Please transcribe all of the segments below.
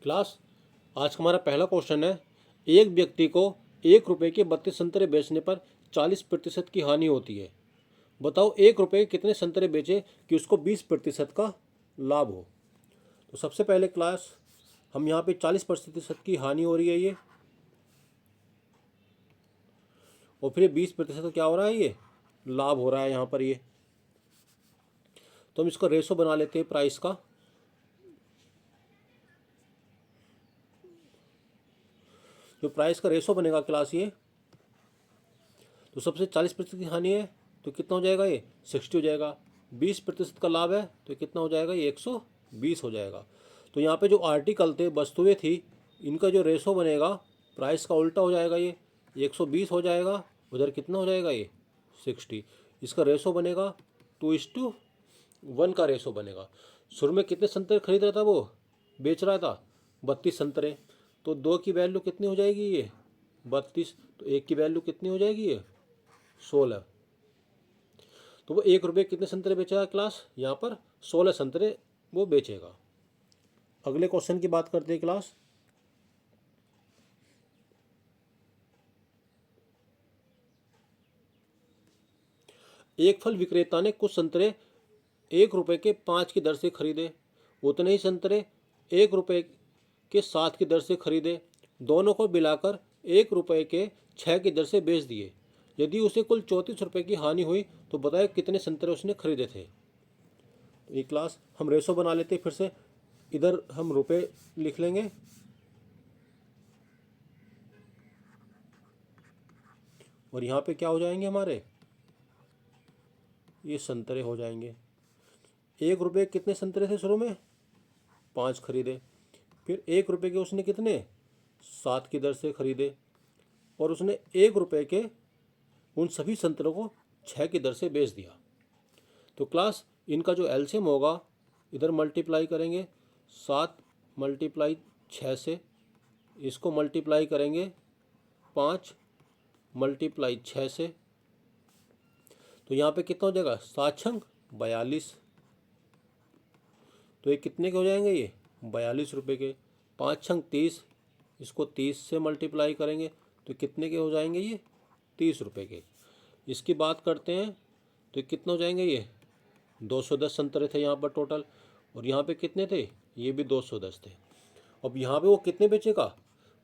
Class, आज का हमारा पहला क्वेश्चन है। एक व्यक्ति को 1 रुपये के 32 संतरे बेचने पर 40% की हानि होती है। बताओ 1 रुपये के कितने संतरे बेचे कि उसको 20% का लाभ हो। तो सबसे पहले क्लास हम यहाँ पे 40% की हानि हो रही है ये, और फिर 20% क्या हो रहा है, ये लाभ हो रहा है यहाँ पर ये। तो हम इसका रेशो बना लेते हैं प्राइस का। जो प्राइस का रेशो बनेगा क्लास ये, तो सबसे 40% की हानि है तो कितना हो जाएगा, ये 60 हो जाएगा। 20% का लाभ है तो कितना हो जाएगा, ये 120 हो जाएगा। तो यहाँ पे जो आर्टिकल थे, वस्तुएं थी, इनका जो रेशो बनेगा प्राइस का उल्टा हो जाएगा, ये 120 हो जाएगा, उधर कितना हो जाएगा, ये 60। इसका रेशो बनेगा 2:1 का रेशो बनेगा। शुरू में कितने संतरे खरीद रहा था, वो बेच रहा था 32 संतरे, तो 2 की वैल्यू कितनी हो जाएगी, ये 32, तो 1 की वैल्यू कितनी हो जाएगी, ये 16। तो वो 1 रुपये कितने संतरे बेचेगा क्लास, यहाँ पर 16 संतरे वो बेचेगा। अगले क्वेश्चन की बात करते हैं क्लास। एक फल विक्रेता ने कुछ संतरे 1 रुपये के 5 की दर से खरीदे, उतने ही संतरे 1 रुपये के 7 की दर से खरीदे, दोनों को मिलाकर 1 रुपये के 6 की दर से बेच दिए। यदि उसे कुल 34 रुपये की हानि हुई तो बताए कितने संतरे उसने खरीदे थे। तो ये क्लास हम रेशो बना लेते हैं फिर से। इधर हम रुपए लिख लेंगे और यहाँ पे क्या हो जाएंगे हमारे, ये संतरे हो जाएंगे। 1 रुपये कितने संतरे थे शुरू में, 5 खरीदे, फिर 1 रुपये के उसने कितने 7 की दर से खरीदे, और उसने 1 रुपये के उन सभी संतरों को 6 की दर से बेच दिया। तो क्लास इनका जो एलसीएम होगा, इधर मल्टीप्लाई करेंगे 7 × 6 से, इसको मल्टीप्लाई करेंगे 5 × 6 से, तो यहाँ पे कितना हो जाएगा, 7 × 42। तो ये कितने के हो जाएंगे, ये 42 रुपये के। 5 × 30, इसको 30 से मल्टीप्लाई करेंगे तो कितने के हो जाएंगे, ये 30 रुपये के। इसकी बात करते हैं तो ये कितना हो जाएंगे, ये 210 संतरे थे यहाँ पर टोटल, और यहाँ पे कितने थे, ये भी 210 थे। अब यहाँ पे वो कितने बेचेगा,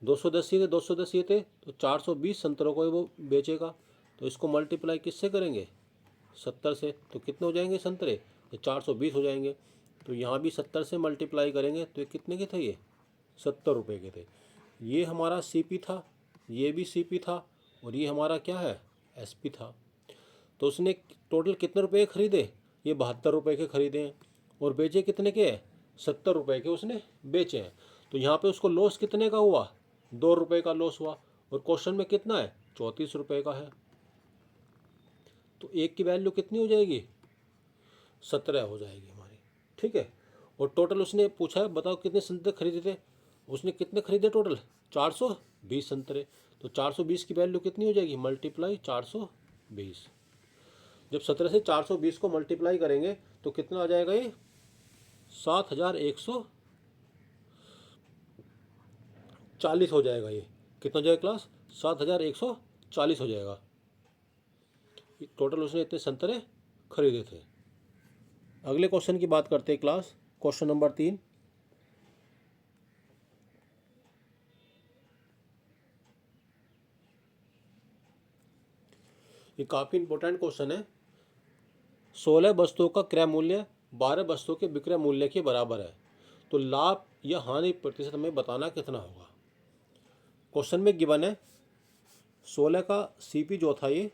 210 ही थे, 210 ये थे, तो 420 संतरों को वो बेचेगा। तो इसको मल्टीप्लाई किससे करेंगे, 70 से, तो कितने हो जाएंगे संतरे, ये 420 हो जाएंगे। तो यहाँ भी 70 से मल्टीप्लाई करेंगे तो ये कितने के थे, ये 70 रुपये के थे। ये हमारा सीपी था, ये भी सीपी था, और ये हमारा क्या है, एसपी था। तो उसने टोटल कितने रुपए खरीदे, ये 72 रुपये के खरीदे हैं, और बेचे कितने के, 70 रुपये के उसने बेचे हैं। तो यहाँ पे उसको लॉस कितने का हुआ, 2 रुपये का लॉस हुआ, और क्वेश्चन में कितना है, 34 रुपये का है। तो 1 की वैल्यू कितनी हो जाएगी, 17 हो जाएगी हमारी, ठीक है। और टोटल उसने पूछा है, बताओ कितने संतरे खरीदे थे, उसने कितने खरीदे टोटल, 420 संतरे। तो 420 की वैल्यू कितनी हो जाएगी, मल्टीप्लाई 420। जब 17 से 420 को मल्टीप्लाई करेंगे तो कितना आ जाएगा, ये 7140 हो जाएगा। ये कितना हो जाएगा क्लास, 7140 हो जाएगा। टोटल उसने इतने संतरे खरीदे थे। अगले क्वेश्चन की बात करते हैं क्लास, क्वेश्चन नंबर 3। ये काफ़ी इंपॉर्टेंट क्वेश्चन है। 16 वस्तुओं का क्रय मूल्य 12 वस्तुओं के विक्रय मूल्य के बराबर है, तो लाभ या हानि प्रतिशत हमें बताना कितना होगा। क्वेश्चन में गिवन है 16 का सीपी जो था, ये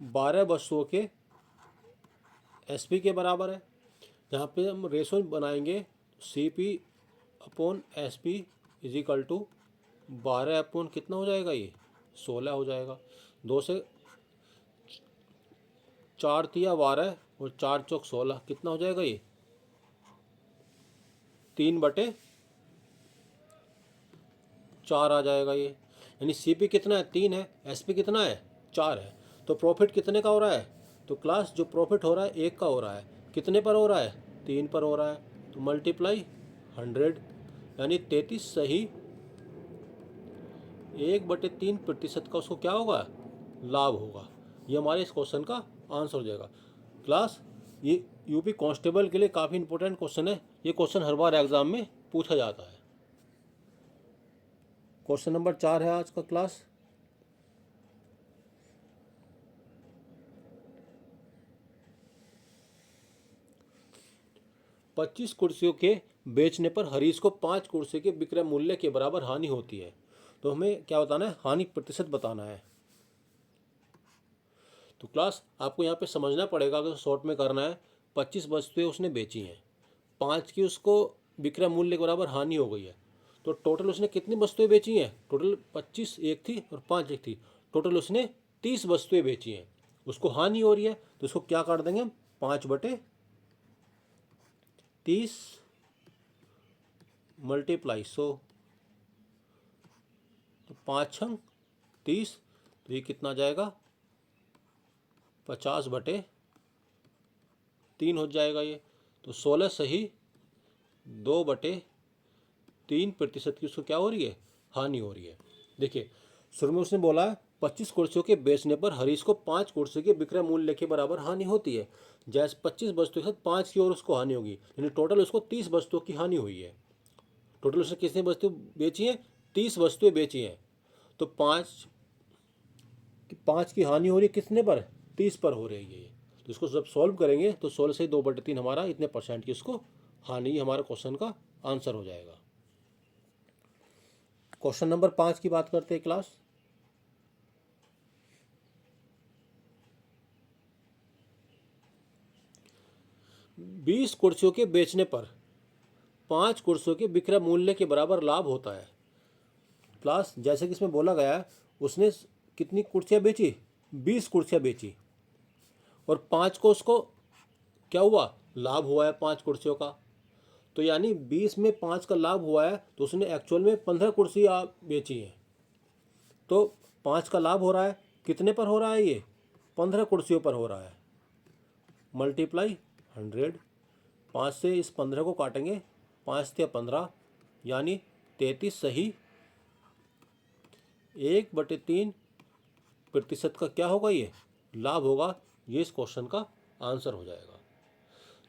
12 वस्तुओं के एसपी के बराबर है। यहाँ पे हम रेशो बनाएंगे, CP upon SP is equal to 12 upon कितना हो जाएगा, ये 16 हो जाएगा। 2 से 4 तिया 12 और 4 चौक 16, कितना हो जाएगा, ये 3/4 आ जाएगा ये। यानी सीपी कितना है, 3 है, एसपी कितना है, 4 है। तो प्रॉफिट कितने का हो रहा है, तो क्लास जो प्रॉफिट हो रहा है 1 का हो रहा है, कितने पर हो रहा है, 3 पर हो रहा है तो मल्टीप्लाई 100, यानी 33 सही 1/3% का उसको क्या होगा, लाभ होगा। ये हमारे इस क्वेश्चन का आंसर हो जाएगा। क्लास ये यूपी कांस्टेबल के लिए काफ़ी इंपॉर्टेंट क्वेश्चन है। ये क्वेश्चन हर बार एग्जाम में पूछा जाता है। क्वेश्चन नंबर 4 है आज का क्लास। पच्चीस कुर्सियों के बेचने पर हरीश को 5 कुर्सी के विक्रय मूल्य के बराबर हानि होती है। तो हमें क्या बताना है, हानि प्रतिशत बताना है। तो क्लास आपको यहाँ पे समझना पड़ेगा, अगर शॉर्ट में करना है, 25 वस्तुएं उसने बेची हैं, 5 की उसको विक्रय मूल्य के बराबर हानि हो गई है। तो टोटल उसने कितनी वस्तुएं बेची हैं, टोटल 25 एक थी और 5 एक थी, टोटल उसने 30 वस्तुएं बेची हैं, उसको हानि हो रही है। तो उसको क्या कर देंगे हम, 5/30 मल्टीप्लाई 100, तो 5×30, तो ये कितना आ जाएगा, 50/3 हो जाएगा ये। तो 16 सही 2/3% की उसको क्या हो रही है, हानि हो रही है। देखिए शुरू में उसने बोला 25 कुर्सियों के बेचने पर हरीश को 5 कुर्सी के विक्रय मूल्य के बराबर हानि होती है। जैसे 25 वस्तुओं के साथ 5 की और उसको हानि होगी, यानी टोटल उसको 30 वस्तुओं की हानि हुई है। टोटल उसने कितनी वस्तु बेची है, 30 वस्तुएं बेची हैं। तो 5 की हानि हो रही है कितने पर, 30 पर हो रही है ये। तो इसको जब सॉल्व करेंगे तो 16 से 2/3 हमारा इतने परसेंट की उसको हानि, हमारा क्वेश्चन का आंसर हो जाएगा। क्वेश्चन नंबर 5 की बात करते हैं क्लास। बीस कुर्सियों के बेचने पर 5 कुर्सियों के विक्रय मूल्य के बराबर लाभ होता है। क्लास जैसे कि इसमें बोला गया है, उसने कितनी कुर्सियां बेची, 20 कुर्सियां बेची, और 5 को उसको क्या हुआ, लाभ हुआ है 5 कुर्सियों का। तो यानी 20 में 5 का लाभ हुआ है, तो उसने एक्चुअल में 15 कुर्सियाँ बेची हैं। तो 5 का लाभ हो रहा है, कितने पर हो रहा है ये, 15 कुर्सियों पर हो रहा है, मल्टीप्लाई 100। 5 से इस 15 को काटेंगे, 5 से 15, यानी 33 सही 1/3% का क्या होगा, ये लाभ होगा। ये इस क्वेश्चन का आंसर हो जाएगा।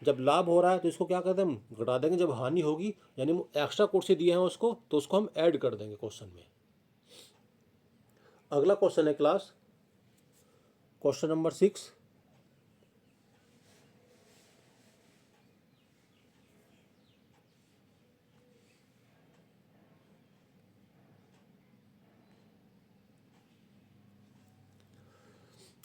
जब लाभ हो रहा है तो इसको क्या करते हैं, हम घटा देंगे। जब हानि होगी, यानी एक्स्ट्रा कुर्सी दिए हैं उसको, तो उसको हम ऐड कर देंगे क्वेश्चन में। अगला क्वेश्चन है क्लास, क्वेश्चन नंबर 6।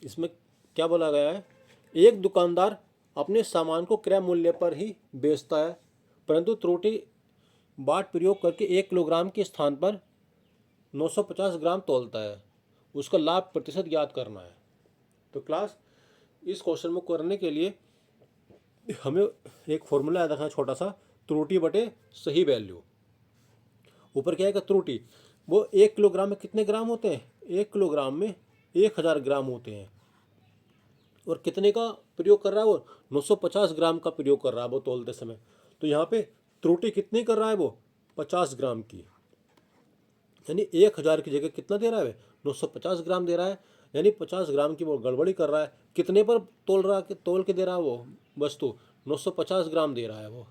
इसमें क्या बोला गया है, एक दुकानदार अपने सामान को क्रय मूल्य पर ही बेचता है, परंतु त्रुटि बाट प्रयोग करके 1 किलोग्राम के स्थान पर 950 ग्राम तोलता है। उसका लाभ प्रतिशत ज्ञात करना है। तो क्लास इस क्वेश्चन में करने के लिए हमें एक फॉर्मूला याद रखना है छोटा सा, त्रुटि बटे सही वैल्यू। ऊपर क्या है कि त्रुटि, वो 1 किलोग्राम में कितने ग्राम होते हैं, 1 किलोग्राम में 1000 ग्राम होते हैं, और कितने का प्रयोग कर रहा है वो, 950 ग्राम का प्रयोग कर रहा है वो तोलते समय। तो यहाँ पे त्रुटि कितनी कर रहा है वो, 50 ग्राम की, यानी 1000 की जगह कितना दे रहा है, 950 ग्राम दे रहा है। यानी 50 ग्राम की वो गड़बड़ी कर रहा है। कितने पर तोल रहा है, तोल के दे रहा है वो वस्तु, 950 ग्राम दे रहा है वो।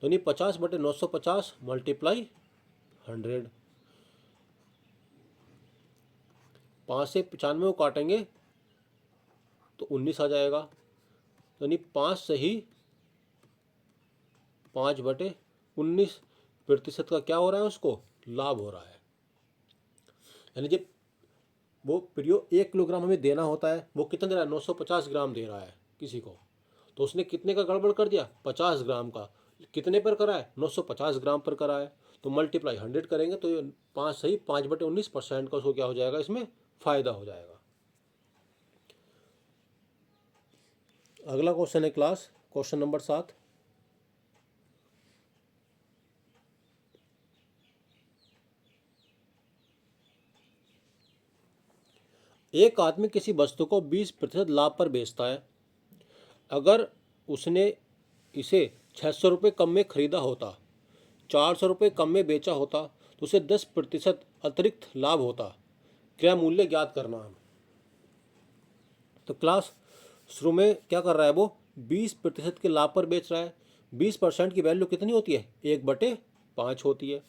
तो यानी 50/950 मल्टीप्लाई 100। 5 से 95 को काटेंगे तो 19 आ जाएगा। यानी 5 सही 5/19% का क्या हो रहा है, उसको लाभ हो रहा है। यानी जब वो प्रयोग 1 किलोग्राम हमें देना होता है, वो कितना दे रहा है, 950 ग्राम दे रहा है किसी को, तो उसने कितने का गड़बड़ कर दिया, 50 ग्राम का। कितने पर करा है, 950 ग्राम पर करा है। तो मल्टीप्लाई 100 करेंगे तो ये 5 सही 5/19% का उसको क्या हो जाएगा, इसमें फ़ायदा हो जाएगा। अगला क्वेश्चन है क्लास, क्वेश्चन नंबर 7। एक आदमी किसी वस्तु को 20% लाभ पर बेचता है। अगर उसने इसे 600 रुपये कम में खरीदा होता, 400 रुपये कम में बेचा होता तो उसे 10% अतिरिक्त लाभ होता। क्रय मूल्य ज्ञात करना है। तो क्लास शुरू में क्या कर रहा है, वो 20% के लाभ पर बेच रहा है। 20% की वैल्यू कितनी होती है, 1/5 होती है।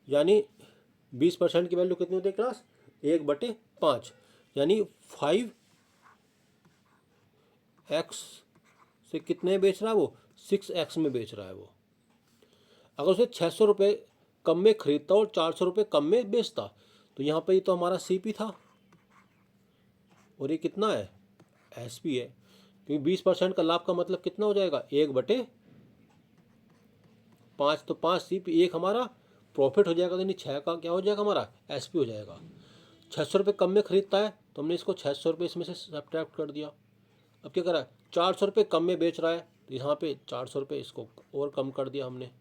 यानी 20% की वैल्यू कितनी होती है क्लास, 1/5, यानी 5x से कितने में बेच रहा है वो, 6x में बेच रहा है वो। अगर उसे 600 रुपये कम में खरीदता और 400 रुपये कम में बेचता तो यहाँ पे ये तो हमारा CP था और ये कितना है, SP है। क्योंकि 20% का लाभ का मतलब कितना हो जाएगा, 1/5, तो 5 CP, एक हमारा प्रॉफिट हो जाएगा, यानी 6 का क्या हो जाएगा हमारा, SP हो जाएगा। 600 रुपये कम में खरीदता है तो हमने इसको 600 रुपये इसमें से सब्ट्रैक्ट कर दिया। अब क्या करा है, 400 रुपये कम में बेच रहा है तो यहाँ पे 400 रुपये इसको और कम कर दिया हमने।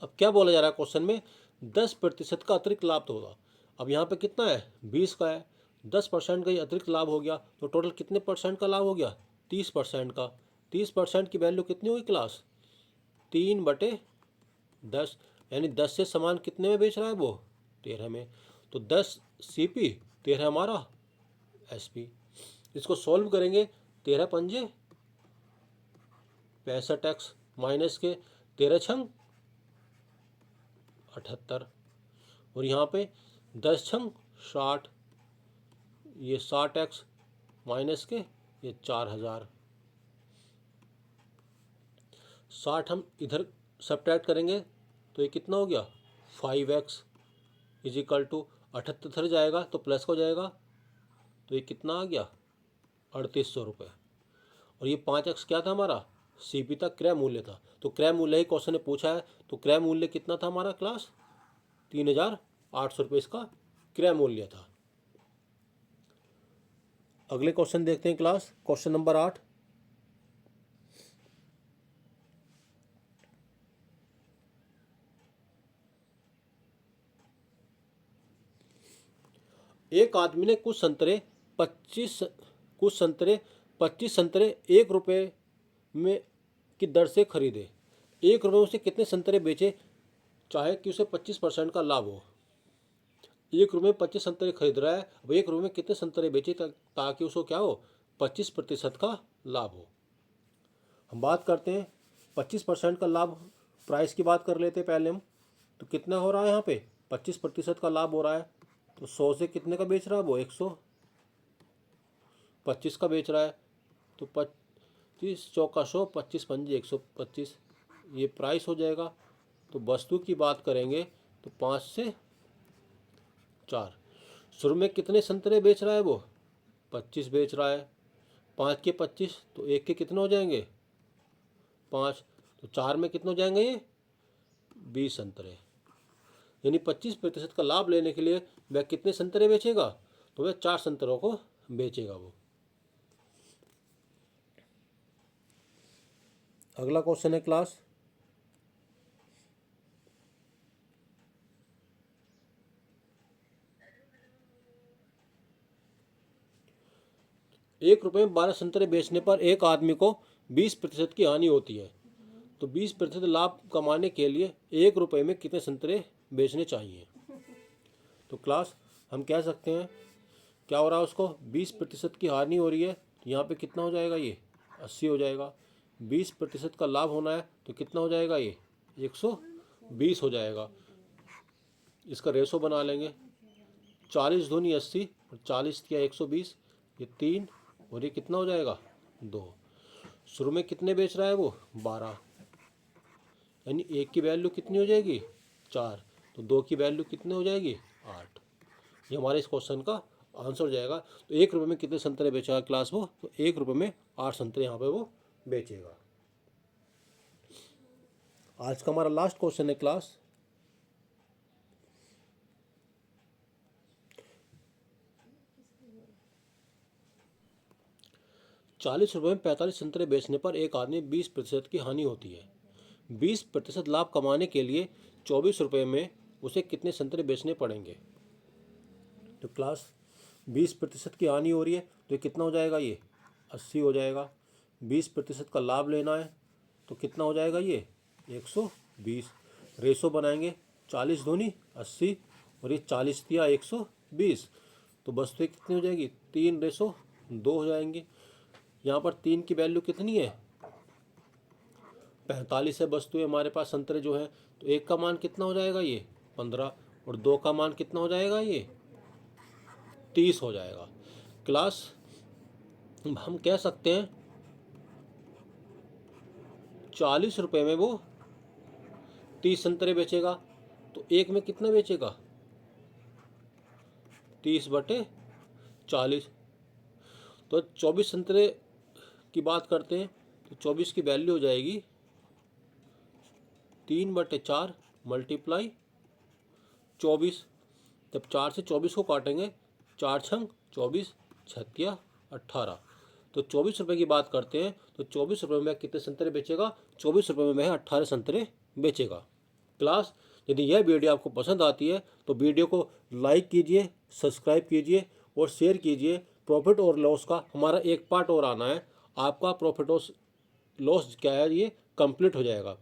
अब क्या बोला जा रहा है क्वेश्चन में, 10% का अतिरिक्त लाभ तो होगा। अब यहाँ पे कितना है, 20 का है, 10% का ही अतिरिक्त लाभ हो गया तो टोटल कितने परसेंट का लाभ हो गया, 30% का। 30% की वैल्यू कितनी हुई क्लास, 3/10, यानी 10 से समान कितने में बेच रहा है वो, 13 में। तो 10 CP, 13 हमारा SP। इसको सॉल्व करेंगे, 13 पंजे 65x माइनस के 13 छंग 78, और यहाँ पे 10 छंग 60, ये 60x माइनस के ये 4000। 60 हम इधर सब्ट्रैक्ट करेंगे तो ये कितना हो गया, 5x इजिकल टू 78 जाएगा तो प्लस हो जाएगा, तो ये कितना आ गया, 3800 रुपये। और ये 5x क्या था हमारा, CP था, क्रय मूल्य था। तो क्रय मूल्य ही क्वेश्चन ने पूछा है, तो क्रय मूल्य कितना था हमारा क्लास, 3800 रुपये इसका क्रय मूल्य था। अगले क्वेश्चन देखते हैं क्लास, क्वेश्चन नंबर 8। एक आदमी ने कुछ संतरे 25 संतरे 1 रुपये में की दर से खरीदे। 1 रुपये में उसे कितने संतरे बेचे, चाहे कि उसे 25% का लाभ हो। 1 रुपये में 25 संतरे खरीद रहा है, अब 1 रुपये में कितने संतरे बेचे ताकि उसको क्या हो, 25% का लाभ हो। हम बात करते हैं 25% का लाभ, प्राइस की बात कर लेते हैं पहले हम। तो कितना हो रहा है यहाँ पे, 25% का लाभ हो रहा है। तो 100 से कितने का बेच रहा है वो, 125 का बेच रहा है। तो 25 चौका 100, 25 पंजे 125, ये प्राइस हो जाएगा। तो वस्तु की बात करेंगे तो 5 से 4। शुरू में कितने संतरे बेच रहा है वो, 25 बेच रहा है। 5 के 25 तो 1 के कितने हो जाएंगे, 5, तो 4 में कितने हो जाएंगे ये, 20 संतरे। यानी 25% का लाभ लेने के लिए वह कितने संतरे बेचेगा, तो वह 4 संतरों को बेचेगा वो। अगला क्वेश्चन है क्लास, एक रुपये में 12 संतरे बेचने पर एक आदमी को 20% की हानि होती है। तो 20% लाभ कमाने के लिए 1 रुपये में कितने संतरे बेचने चाहिए। तो क्लास हम कह सकते हैं क्या हो रहा है, उसको 20% की हानि हो रही है तो यहाँ पे कितना हो जाएगा, ये 80 हो जाएगा। 20% का लाभ होना है तो कितना हो जाएगा, ये 120 हो जाएगा। इसका रेशो बना लेंगे, 40 दूनी 80 और 40 किया 120, ये 3 और ये कितना हो जाएगा, 2। शुरू में कितने बेच रहा है वो, 12, यानी 1 की वैल्यू कितनी हो जाएगी, 4, तो 2 की वैल्यू कितनी हो जाएगी, 8। ये हमारे इस क्वेश्चन का आंसर हो जाएगा। तो 1 रुपये में कितने संतरे बेचेगा क्लास वो, तो 1 रुपये में 8 संतरे यहाँ पे वो बेचेगा। आज का हमारा लास्ट क्वेश्चन है क्लास, ₹40 में 45 संतरे बेचने पर एक आदमी 20% की हानि होती है। 20% लाभ कमाने के लिए 24 रुपये में उसे कितने संतरे बेचने पड़ेंगे। तो क्लास 20% की हानि हो रही है तो ये कितना हो जाएगा, ये 80 हो जाएगा। 20% का लाभ लेना है तो कितना हो जाएगा ये 120। रेशो बनाएंगे 40 दूनी 80 और ये 40 दिया 120, तो वस्तुएं कितनी हो जाएगी 3:2 हो जाएंगी। यहाँ पर 3 की वैल्यू कितनी है 45 है वस्तुएं हमारे पास संतरे जो है, तो 1 का मान कितना हो जाएगा ये 15 और 2 का मान कितना हो जाएगा ये 30 हो जाएगा। क्लास हम कह सकते हैं 40 रुपये में वो 30 संतरे बेचेगा, तो एक में कितना बेचेगा 30/40। तो 24 संतरे की बात करते हैं तो 24 की वैल्यू हो जाएगी 3/4 मल्टीप्लाई 24। जब 4 से 24 को काटेंगे 4 छंग 24 छत्तिया 18, तो 24 रुपये की बात करते हैं तो 24 रुपये में कितने संतरे बेचेगा 24 रुपये में 18 संतरे बेचेगा। क्लास यदि यह वीडियो आपको पसंद आती है तो वीडियो को लाइक कीजिए, सब्सक्राइब कीजिए और शेयर कीजिए। प्रॉफिट और लॉस का हमारा एक पार्ट और आना है, आपका प्रॉफिट और लॉस क्या है ये कंप्लीट हो जाएगा।